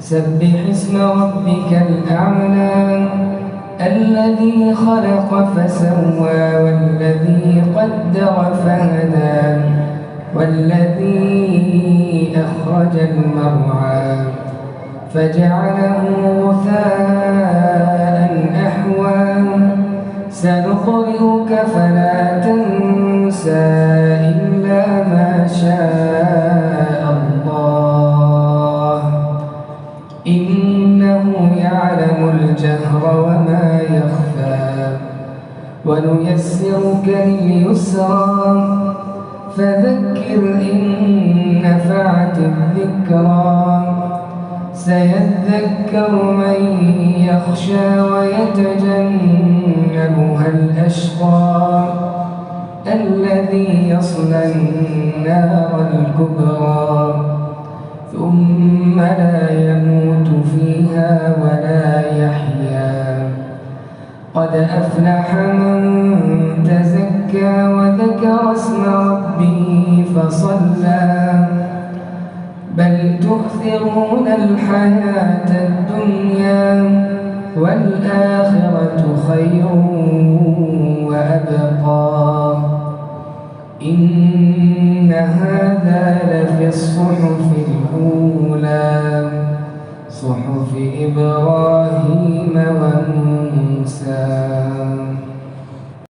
سبح اسم ربك الأعلى الذي خلق فسوى والذي قدر فهدى والذي أخرج المرعى فجعله غثاء أحوى سنقرئك فلا تنسى إلا ما شاء الله إنه يعلم الجهر وما يخفى ونيسرك لليسرى فذكر إن نفعت الذكرى سيذكر من يخشى ويتجنبها الأشقى الذي يصلى النار الكبرى ثم لا يموت فيها ولا يحيا قد أفلح من تزكى وذكر اسم ربه فصلى بل تؤثرون الحياة الدنيا والآخرة خير وأبقى إن هذا لفي الصحف الأولى صحف إبراهيم وموسى.